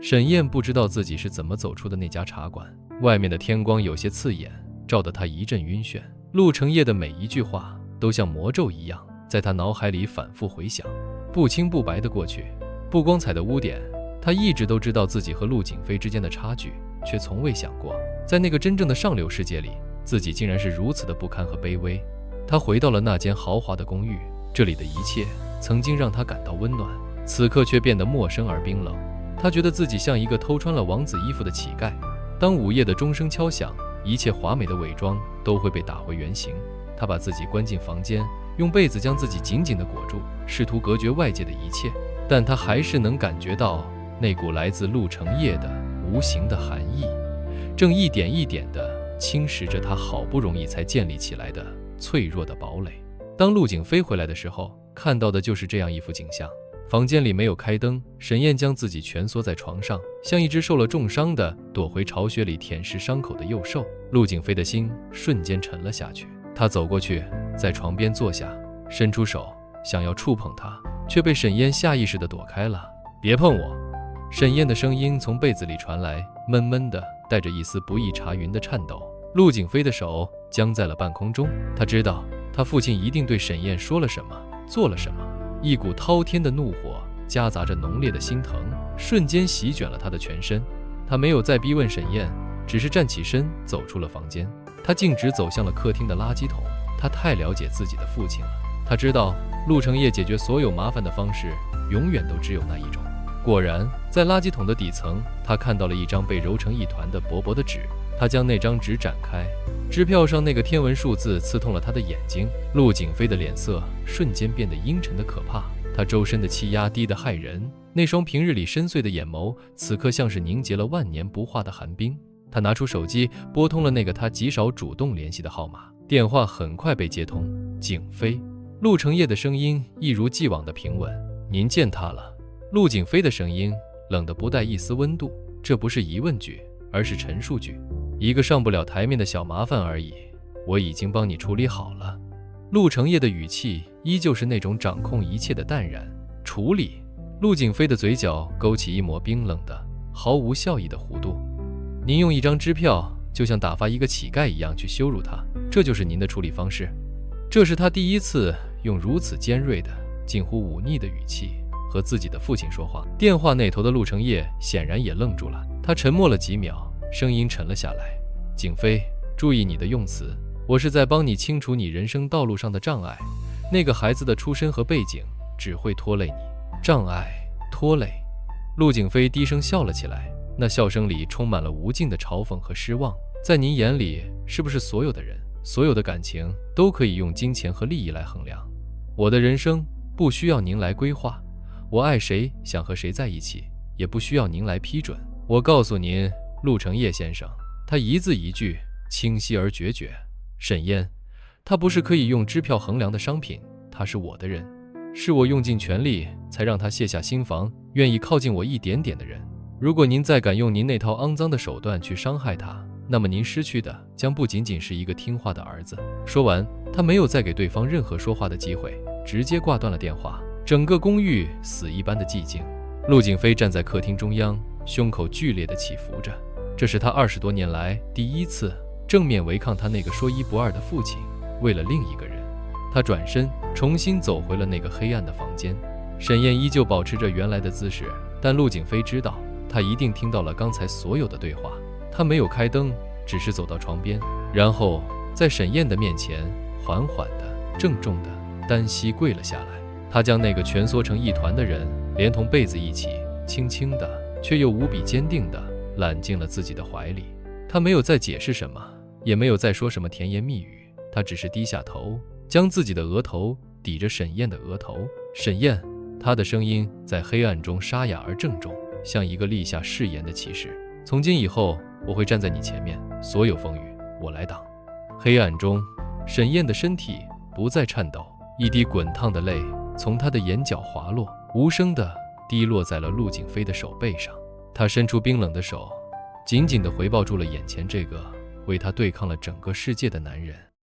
沈燕不知道自己是怎么走出的那家茶馆，外面的天光有些刺眼，照得她一阵晕眩。陆成业的每一句话都像魔咒一样，在她脑海里反复回响。不清不白的过去，不光彩的污点，她一直都知道自己和陆景飞之间的差距，却从未想过，在那个真正的上流世界里，自己竟然是如此的不堪和卑微。她回到了那间豪华的公寓，这里的一切曾经让她感到温暖，此刻却变得陌生而冰冷。她觉得自己像一个偷穿了王子衣服的乞丐。当午夜的钟声敲响，一切华美的伪装都会被打回原形。她把自己关进房间，用被子将自己紧紧地裹住，试图隔绝外界的一切，但她还是能感觉到那股来自陆成业的无形的寒意，正一点一点地侵蚀着她好不容易才建立起来的脆弱的堡垒。当陆景飞回来的时候，看到的就是这样一幅景象。房间里没有开灯，沈燕将自己蜷缩在床上，像一只受了重伤的躲回巢穴里舔舐伤口的幼兽。陆景飞的心瞬间沉了下去，他走过去，在床边坐下，伸出手想要触碰她，却被沈燕下意识地躲开了。别碰我！沈燕的声音从被子里传来，闷闷的，带着一丝不易察云的颤抖。陆景飞的手僵在了半空中，他知道他父亲一定对沈燕说了什么，做了什么。一股滔天的怒火夹杂着浓烈的心疼，瞬间席卷了他的全身。他没有再逼问沈燕，只是站起身走出了房间。他径直走向了客厅的垃圾桶。他太了解自己的父亲了，他知道陆成业解决所有麻烦的方式永远都只有那一种。果然，在垃圾桶的底层，他看到了一张被揉成一团的薄薄的纸。他将那张纸展开，支票上那个天文数字刺痛了他的眼睛。陆景飞的脸色瞬间变得阴沉的可怕，他周身的气压低得骇人，那双平日里深邃的眼眸此刻像是凝结了万年不化的寒冰。他拿出手机拨通了那个他极少主动联系的号码，电话很快被接通。景飞，陆成业的声音一如既往的平稳。您见他了？陆景飞的声音冷得不带一丝温度，这不是疑问句，而是陈述句。一个上不了台面的小麻烦而已，我已经帮你处理好了。陆成业的语气依旧是那种掌控一切的淡然。处理？陆景飞的嘴角勾起一抹冰冷的、毫无笑意的弧度。您用一张支票，就像打发一个乞丐一样去羞辱他，这就是您的处理方式？这是他第一次用如此尖锐的、近乎忤逆的语气和自己的父亲说话。电话那头的陆成业显然也愣住了，他沉默了几秒，声音沉了下来。景飞，注意你的用词，我是在帮你清除你人生道路上的障碍。那个孩子的出身和背景只会拖累你。障碍，拖累。陆景飞低声笑了起来，那笑声里充满了无尽的嘲讽和失望。在您眼里，是不是所有的人，所有的感情都可以用金钱和利益来衡量？我的人生不需要您来规划，我爱谁，想和谁在一起，也不需要您来批准。我告诉您，陆成业先生，他一字一句清晰而决绝。沈燕，他不是可以用支票衡量的商品，他是我的人，是我用尽全力才让他卸下心防，愿意靠近我一点点的人。如果您再敢用您那套肮脏的手段去伤害他，那么您失去的将不仅仅是一个听话的儿子。说完，他没有再给对方任何说话的机会，直接挂断了电话。整个公寓死一般的寂静。陆景飞站在客厅中央，胸口剧烈地起伏着。这是他20多年来第一次正面违抗他那个说一不二的父亲，为了另一个人。他转身重新走回了那个黑暗的房间。沈燕依旧保持着原来的姿势，但陆景飞知道他一定听到了刚才所有的对话。他没有开灯，只是走到床边，然后在沈燕的面前缓缓地、郑重地单膝跪了下来。他将那个蜷缩成一团的人连同被子一起轻轻地却又无比坚定地揽进了自己的怀里。他没有再解释什么，也没有再说什么甜言蜜语，他只是低下头，将自己的额头抵着沈燕的额头。沈燕，他的声音在黑暗中沙哑而郑重，像一个立下誓言的骑士。从今以后，我会站在你前面，所有风雨我来挡。黑暗中，沈燕的身体不再颤抖，一滴滚烫的泪从她的眼角滑落，无声地滴落在了陆景飞的手背上。他伸出冰冷的手，紧紧地回抱住了眼前这个为他对抗了整个世界的男人。